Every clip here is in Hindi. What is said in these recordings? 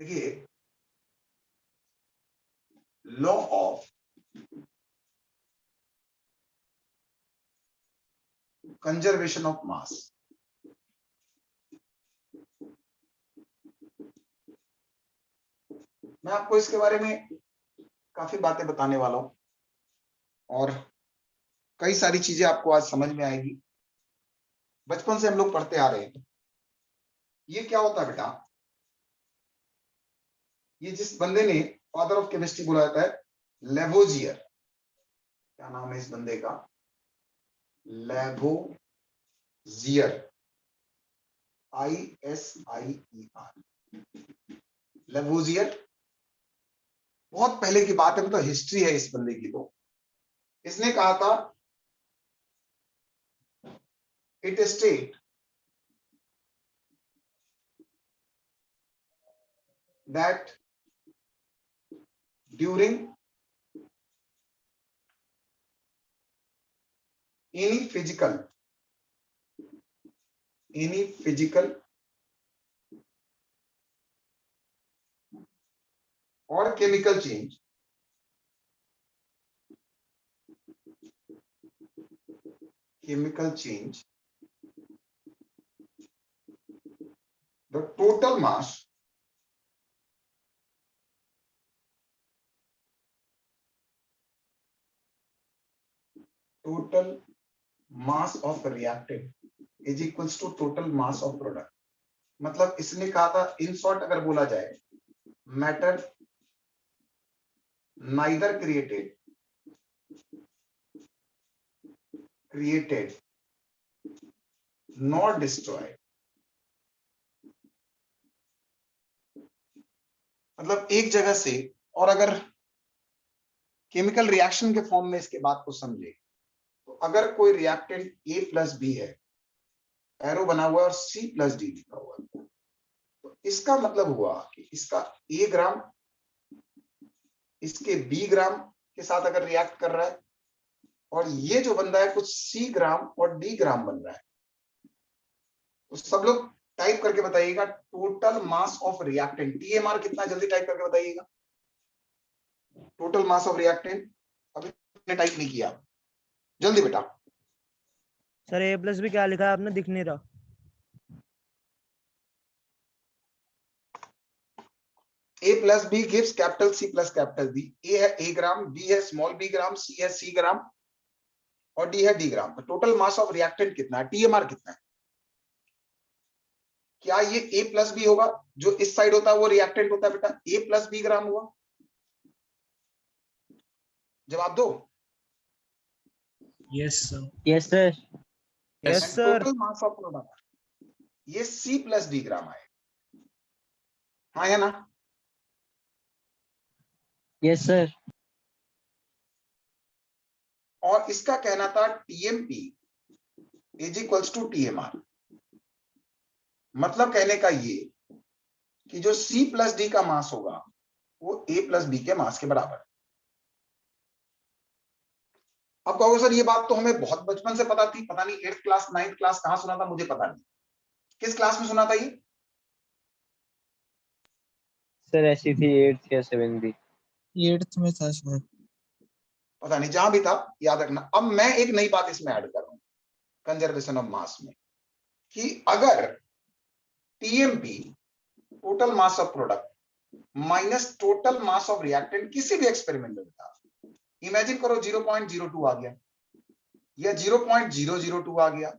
देखिए, लॉ ऑफ कंजर्वेशन ऑफ मास, मैं आपको इसके बारे में काफी बातें बताने वाला हूं और कई सारी चीजें आपको आज समझ में आएगी। बचपन से हम लोग पढ़ते आ रहे हैं। ये क्या होता है बेटा, ये जिस बंदे ने फादर ऑफ केमिस्ट्री बोला जाता है, लेवोजियर, क्या नाम है इस बंदे का, लेवोजियर, ISIER, लेवोजियर। बहुत पहले की बात है, मतलब हिस्ट्री है इस बंदे की। तो इसने कहा था, it state that during any physical or chemical change, the total mass of reactant is equals to total mass of product। मतलब इसने कहा था, इन शॉर्ट अगर बोला जाए, matter neither created nor destroyed। मतलब एक जगह से, और अगर केमिकल रिएक्शन के फॉर्म में इसके बात को समझे तो अगर कोई रिएक्टेंट A+B है, एरो बना हुआ है और C+D लिखा हुआ है, तो इसका मतलब हुआ कि इसका A ग्राम इसके B ग्राम के साथ अगर रिएक्ट कर रहा है, और ये जो बन रहा है कुछ C ग्राम और D ग्राम बन रहा है, तो सब लोग टाइप करके बताइएगा total mass of reactant. TMR कितना, जल्दी टाइप करके बताइएगा। टोटल मास ऑफ रिएक्टेंट अभी टाइप नहीं किया, जल्दी बेटा। सर A+B क्या लिखा है आपने, दिख नहीं रहा। A+B gives capital C plus capital D। A है A ग्राम, B है स्मॉल b ग्राम, C है C ग्राम और D है D ग्राम। तो टोटल मास ऑफ रिएक्टेंट कितना है, TMR कितना है? क्या ये A+B होगा? जो इस साइड होता है वो रिएक्टेंट होता है बेटा, A+B ग्राम हुआ। जवाब दो। Yes sir. Yes sir. Yes sir. Total mass of product ये C+D ग्राम आए, हाँ है ना? Yes sir. और इसका कहना था TMP is equals to TMR। मतलब कहने का ये कि जो C+D का मास होगा वो A+B के मास के बराबर है। अब कहोगे सर ये बात तो हमें बहुत बचपन से पता थी, पता नहीं 8th क्लास 9th क्लास कहां सुना था, मुझे पता नहीं। किस क्लास में सुना था ये? सर ऐसी थी 8th या 7th भी। 8th में था सर। पता नहीं, जहां भी था याद रखना। अब मैं एक नई बात इसमें ऐड कर रहा हूं कंजर्वेशन ऑफ मास में, कि अगर TMP total mass of product minus total mass of reactant किसी भी एक्सपेरिमेंट में था, इमेजिन करो 0.02 आ गया या 0.002 आ गया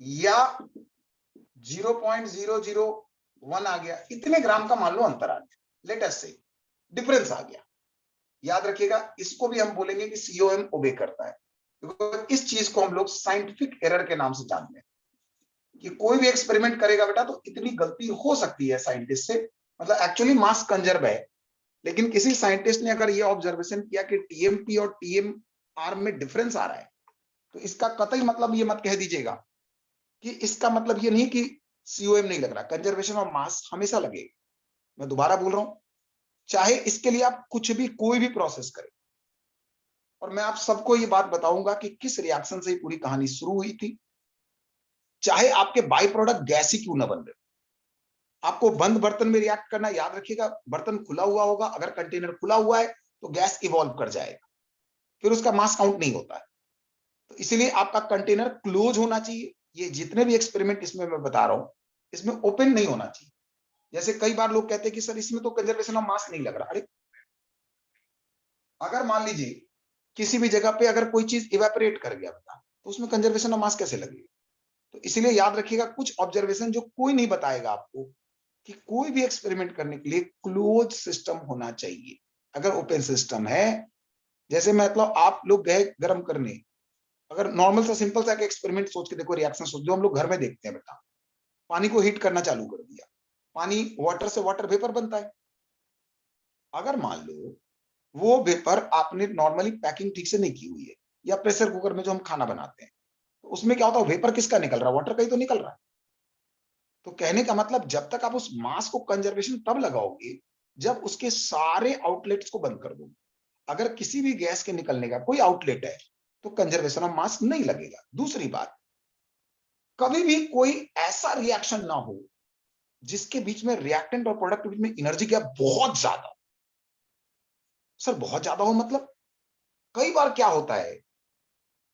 या 0.001 आ गया, इतने ग्राम का मान लो अंतर आ गया, लेट अस से डिफरेंस आ गया, याद रखिएगा इसको भी हम बोलेंगे कि COM ओबे करता है। तो इस चीज को हम लोग साइंटिफिक एरर के नाम से जानते हैं कि कोई भी एक्सपेरिमेंट करेगा बेटा तो इतनी गलती हो सकती है साइंटिस्ट से, मतलब एक्चुअली मास कंजर्व है, लेकिन किसी साइंटिस्ट ने अगर ये ऑब्जर्वेशन किया कि TMP और TMR में डिफरेंस आ रहा है, तो इसका कतई मतलब ये मत कह दीजिएगा कि इसका मतलब ये नहीं कि COM नहीं लग रहा, कंजर्वेशन ऑफ मास हमेशा लगेगा। मैं दोबारा बोल रहा हूं, चाहे इसके लिए आप कुछ भी कोई भी प्रोसेस करें, और मैं आप सबको ये बात बताऊंगा कि किस रिएक्शन से ये पूरी कहानी शुरू हुई थी, चाहे आपके बाई प्रोडक्ट गैस ही क्यों ना बन रहे, आपको बंद बर्तन में रिएक्ट करना याद रखिएगा, बर्तन खुला हुआ होगा, अगर कंटेनर खुला हुआ है तो गैस इवॉल्व कर जाएगा, फिर उसका मास काउंट नहीं होता है। तो इसीलिए आपका कंटेनर क्लोज होना चाहिए। ये जितने भी एक्सपेरिमेंट इसमें मैं बता रहा हूं, इसमें ओपन नहीं होना चाहिए। जैसे कई बार लोग कहते हैं कि सर इसमें तो कंजर्वेशन ऑफ मास नहीं लग रहा। अरे अगर मान लीजिए किसी भी जगह पे अगर कोई चीज इवेपोरेट कर गया बता, तो उसमें कंजर्वेशन ऑफ मास कैसे लगेगी? तो इसीलिए याद रखिएगा कुछ ऑब्जर्वेशन जो कोई नहीं बताएगा आपको, कि कोई भी एक्सपेरिमेंट करने के लिए क्लोज सिस्टम होना चाहिए। अगर ओपन सिस्टम है, जैसे मतलब आप लोग गए गर्म करने, अगर नॉर्मल सा सिंपल सा एक्सपेरिमेंट सोच के देखो, रिएक्शन सोच, जो हम लोग घर में देखते हैं बेटा, पानी को हीट करना चालू कर दिया, पानी वाटर से वाटर वेपर बनता है। अगर मान लो वो वेपर आपने नॉर्मली पैकिंग ठीक से नहीं की हुई है, या प्रेशर कुकर में जो हम खाना बनाते हैं, तो उसमें क्या होता है, वेपर किसका निकल रहा है, वाटर का ही तो निकल रहा है। तो कहने का मतलब जब तक आप उस मास को कंजर्वेशन तब लगाओगे जब उसके सारे आउटलेट्स को बंद कर दोगे। अगर किसी भी गैस के निकलने का कोई आउटलेट है तो कंजर्वेशन ऑफ मास नहीं लगेगा। दूसरी बात, कभी भी कोई ऐसा रिएक्शन ना हो जिसके बीच में रिएक्टेंट और प्रोडक्ट के बीच में एनर्जी गैप बहुत ज्यादा। सर बहुत ज्यादा हो मतलब, कई बार क्या होता है,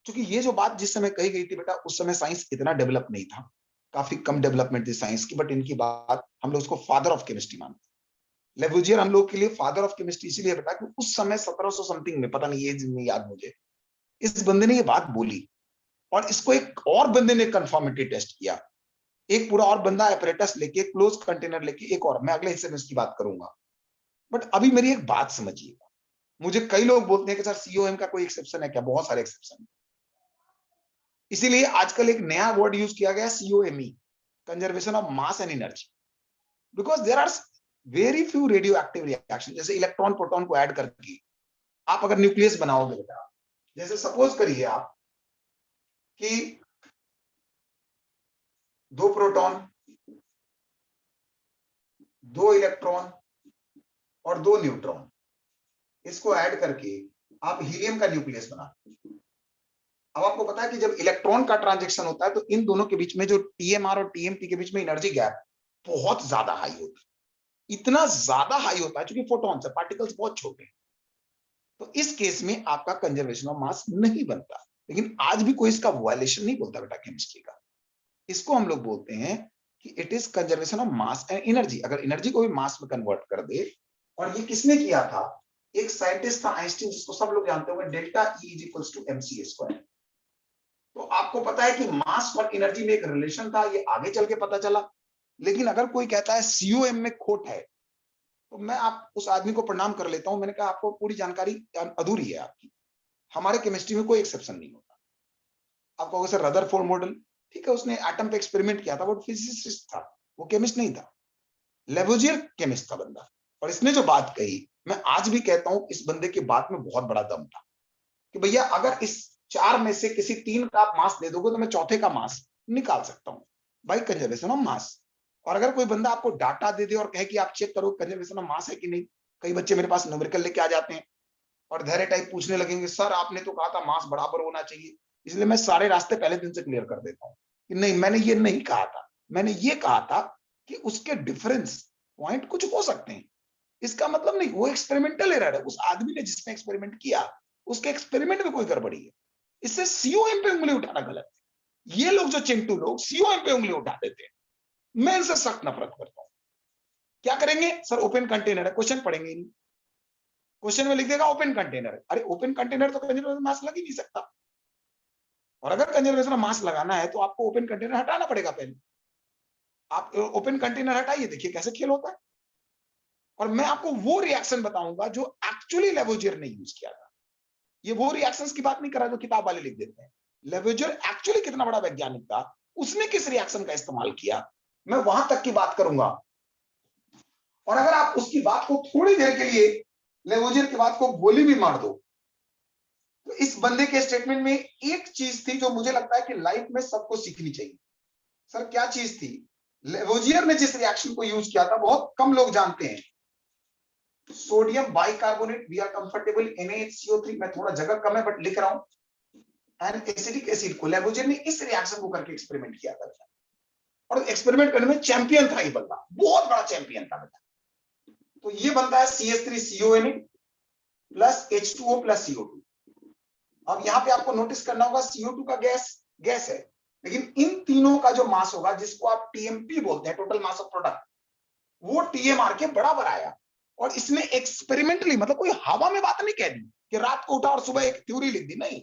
क्योंकि ये जो बात जिस समय कही गई थी बेटा, उस समय साइंस इतना डेवलप नहीं था, काफी कम डेवलपमेंट थी साइंस की, बट इनकी बात हम लोग उसको फादर ऑफ केमिस्ट्री मानते हैं। लेवुजियर हम लोग के लिए फादर ऑफ केमिस्ट्री इसलिए बेटा कि उस समय 1700 समथिंग में, पता नहीं ये नहीं याद मुझे, इस बंदे ने ये बात बोली, और इसको एक और बंदे ने कंफर्मेटरी टेस्ट किया। एक पूरा और बंदा एपरेटस लेके, क्लोज कंटेनर लेके, एक और, मैं अगले हिस्से में इसकी बात करूंगा। बट अभी मेरी एक बात समझिएगा, मुझे कई लोग बोलते हैं कि सर सीओएम का कोई एक्सेप्शन है क्या? बहुत सारे एक्सेप्शन है। इसीलिए आजकल एक नया वर्ड यूज किया गया, C O M E, conservation of mass and energy, because there are very few radioactive reaction. जैसे इलेक्ट्रॉन प्रोटॉन को ऐड करके आप अगर न्यूक्लियस बनाओगे बेटा, जैसे सपोज करिए आप कि 2 प्रोटॉन, 2 इलेक्ट्रॉन और 2 न्यूट्रॉन, इसको ऐड करके आप हीलियम का न्यूक्लियस बनाते हैं। अब आपको पता है कि जब इलेक्ट्रॉन का ट्रांजेक्शन होता है तो इन दोनों के बीच में जो टीएमआर और टीएमपी के बीच में एनर्जी गैप बहुत ज्यादा हाई होता है। इतना ज्यादा हाई होता है क्योंकि फोटॉन्स है, पार्टिकल्स बहुत छोटे हैं। तो इस केस में आपका कंजर्वेशन ऑफ मास नहीं बनता। लेकिन आज भी कोई इसका वायलेशन नहीं बोलता बेटा केमिस्ट्री का। इसको हम लोग बोलते हैं कि it is conservation of mass and energy. अगर एनर्जी को भी मास में कन्वर्ट कर दे, और ये किसने किया था, एक साइंटिस्ट था आइंस्टीन, जिसको सब लोग जानते होंगे, delta E is equals to mc square. तो आपको पता है कि मास और एनर्जी में एक रिलेशन था, ये आगे चल के पता चला। लेकिन अगर कोई कहता है सीओएम में खोट है, तो मैं आप उस आदमी को प्रणाम कर लेता हूं। मैंने कहा आपको पूरी जानकारी अधूरी है आपकी। हमारे केमिस्ट्री में कोई एक्सेप्शन नहीं होता। आप कहोगे सर रदरफोर्ड मॉडल, ठीक है, उसने एटम पे एक्सपेरिमेंट किया था, वो फिजिसिस्ट था, वो केमिस्ट नहीं था। लेवोजियर केमिस्ट था बंदा। और इसने जो बात कही, मैं आज भी कहता हूं इस बंदे की बात में बहुत बड़ा दम था, कि भैया अगर इस 4 में से किसी 3 का आप मास दे दोगे तो मैं चौथे का मास निकाल सकता हूं, बाई कंजर्वेशन ऑफ मास। और अगर कोई बंदा आपको डाटा दे दे और कहे कि आप चेक करो कंजर्वेशन ऑफ मास है कि नहीं, कई बच्चे मेरे पास न्यूमेरिकल लेके आ जाते हैं और धैर्य टाइप पूछने लगेंगे, सर आपने तो कहा था मास बराबर होना चाहिए। इसलिए मैं सारे रास्ते पहले दिन से क्लियर कर देता हूं कि नहीं, मैंने ये नहीं कहा था। मैंने ये कहा था कि उसके डिफरेंस पॉइंट कुछ हो सकते हैं। इसका मतलब नहीं, वो एक्सपेरिमेंटल एरर है। उस आदमी ने जिसने एक्सपेरिमेंट किया, उसके एक्सपेरिमेंट में कोई गड़बड़ी है। इससे सीओएम पे उंगली उठाना गलत है। ये लोग जो चिंटू लोग सीओएम पे उंगली उठा देते हैं, मैं इनसे सख्त नफरत करता हूं। क्या करेंगे सर, ओपन कंटेनर है, क्वेश्चन पढ़ेंगे नहीं, क्वेश्चन में लिख देगा ओपन कंटेनर है। अरे ओपन कंटेनर तो कंजर्वेशन मास लग ही नहीं सकता। और अगर कंजर्वेशन मास लगाना है तो आपको ओपन कंटेनर हटाना पड़ेगा पहले। आप ओपन कंटेनर हटाइए, देखिए कैसे खेल होता है। और मैं आपको वो रिएक्शन बताऊंगा जो एक्चुअली लेवोजियर ने यूज किया था। ये वो रिएक्शंस की बात नहीं कर रहा जो किताब वाले लिख देते हैं। लेवोजियर एक्चुअली कितना बड़ा वैज्ञानिक था, उसने किस रिएक्शन का इस्तेमाल किया, मैं वहां तक की बात करूंगा। और अगर आप उसकी बात को थोड़ी देर के लिए, लेवोजियर की बात को गोली भी मार दो, तो इस बंदे के स्टेटमेंट में एक चीज थी जो मुझे लगता है कि लाइफ में सबको सीखनी चाहिए। सर क्या चीज थी? लेवोजियर ने जिस रिएक्शन को यूज किया था बहुत कम लोग जानते हैं। Sodium bicarbonate, we are comfortable NaHCO3, मैं थोड़ा जगह कम है बट लिख रहा हूं, एंड एसिटिक एसिड को लेवोजियर ने इस रिएक्शन को करके एक्सपेरिमेंट किया था। और एक्सपेरिमेंट करने में चैंपियन था ये बंदा, बहुत बड़ा चैंपियन था बेटा। तो ये बनता है CH3CONA plus H2O plus CO2। अब यहाँ पे आपको नोटिस करना होगा CO2 का गैस है, लेकिन इन तीनों का जो मास होगा, जिसको आप TMP बोलते हैं, टोटल मास ऑफ प्रोडक्ट, वो TMR के बराबर आया। और इसने एक्सपेरिमेंटली, मतलब कोई हवा में बात नहीं कह दी कि रात को उठा और सुबह एक थ्योरी लिख दी, नहीं,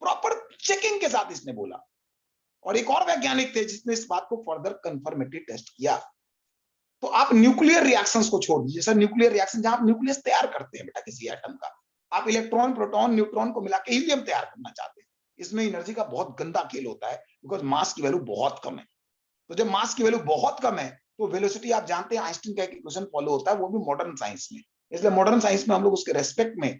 प्रॉपर चेकिंग के साथ इसने बोला। और एक और वैज्ञानिक थे जिसने इस बात को फर्दर कंफर्मेटरी टेस्ट किया। तो आप न्यूक्लियर रिएक्शंस को छोड़ दीजिए सर, न्यूक्लियर रिएक्शन जहां आप न्यूक्लियस तैयार करते हैं बेटा किसी एटम का, आप इलेक्ट्रॉन प्रोटॉन न्यूट्रॉन को मिला के हीलियम तैयार करना चाहते हैं, इसमें एनर्जी का बहुत गंदा खेल होता है, बिकॉज मास की वैल्यू बहुत कम है। तो जब मास की वैल्यू बहुत कम है तो वेलोसिटी, आप जानते हैं आइंस्टीन का एक इक्वेशन फॉलो होता है, वो भी मॉडर्न साइंस में, इसलिए मॉडर्न साइंस में हम लोग उसके रेस्पेक्ट में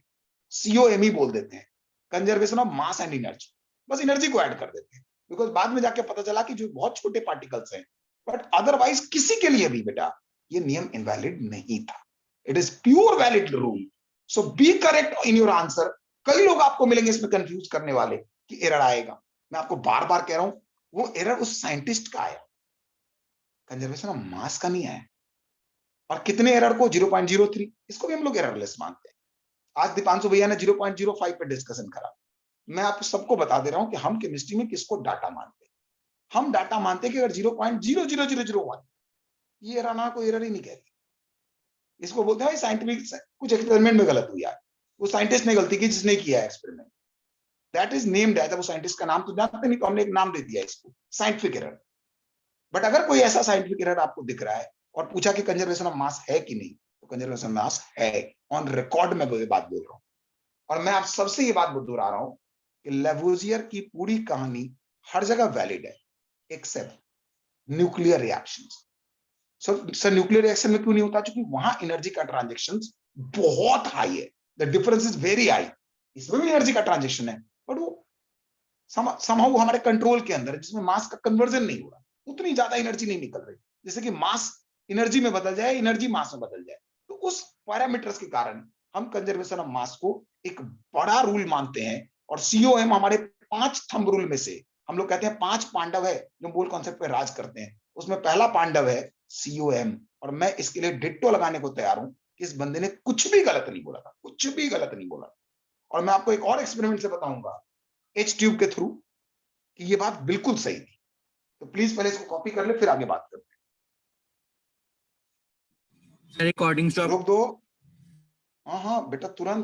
COME बोल देते हैं, conservation of mass and energy, बस एनर्जी को ऐड कर देते हैं, बिकॉज बाद में जाके पता चला कि जो बहुत छोटे पार्टिकल्स हैं, बट अदरवाइज किसी के लिए भी बेटा ये नियम इनवैलिड नहीं था, it is pure valid rule. So be correct in your answer. कई लोग आपको मिलेंगे इसमें कंफ्यूज करने वाले कि एरर आएगा, मैं आपको बार बार कह रहा हूं, वो एरर उस साइंटिस्ट का आया, कंजर्वेशन ऑफ मास का नहीं आया। और कितने एरर को? 0.03, इसको भी हम लोग एररलेस मानते हैं। आज दीपांशु भैया ने 0.05 पे डिस्कशन करा। मैं आप सबको बता दे रहा हूं कि हम केमिस्ट्री में किसको डाटा मानते हैं। हम डाटा मानते हैं कि अगर 0.00001, ये एरर ना, कोई एरर ही नहीं कहते, इसको बोलते हैं साइंटिफिक, कुछ एक्सपेरिमेंट में गलत हुआ है, वो साइंटिस्ट ने गलती की जिसने किया है experiment, that is named as, वो साइंटिस्ट का नाम तो जानते नहीं, तो हमने एक नाम दे दिया इसको, साइंटिफिक एरर। बट अगर कोई ऐसा साइंटिफिक एरर आपको दिख रहा है और पूछा कि कंजर्वेशन ऑफ मास है कि नहीं, तो कंजर्वेशन ऑफ मास है, ऑन रिकॉर्ड में बात बोल रहा हूं। और मैं आप सबसे ये बात दोहरा रहा हूं कि लेवोजियर की पूरी कहानी हर जगह वैलिड है except nuclear reactions. Sir nuclear reaction में क्यों नहीं होता? क्योंकि वहां एनर्जी का ट्रांजेक्शन बहुत हाई है, the difference is very high. इसमें भी एनर्जी का ट्रांजेक्शन है, बट वो समहाउ हमारे कंट्रोल के अंदर, जिसमें मास का कन्वर्जन नहीं हो रहा, उतनी ज्यादा एनर्जी नहीं निकल रही, जैसे कि मास एनर्जी में बदल जाए, एनर्जी मास में बदल जाए। तो उस पैरामीटर्स के कारण हम कंजर्वेशन ऑफ मास को एक बड़ा रूल मानते हैं। और COM हमारे 5 थंब रूल में से, हम लोग कहते हैं 5 पांडव है जो मूल कॉन्सेप्ट पे राज करते हैं, उसमें पहला पांडव है COM। और मैं इसके लिए डिट्टो लगाने को तैयार हूं कि इस बंदे ने कुछ भी गलत नहीं बोला था, कुछ भी गलत नहीं बोला। और मैं आपको एक और एक्सपेरिमेंट से बताऊंगा H ट्यूब के थ्रू कि ये बात बिल्कुल सही थी। तो प्लीज पहले इसको कॉपी कर ले, फिर आगे बात करते रिकॉर्डिंग हैं। रोक दो। हाँ हाँ बेटा, तुरंत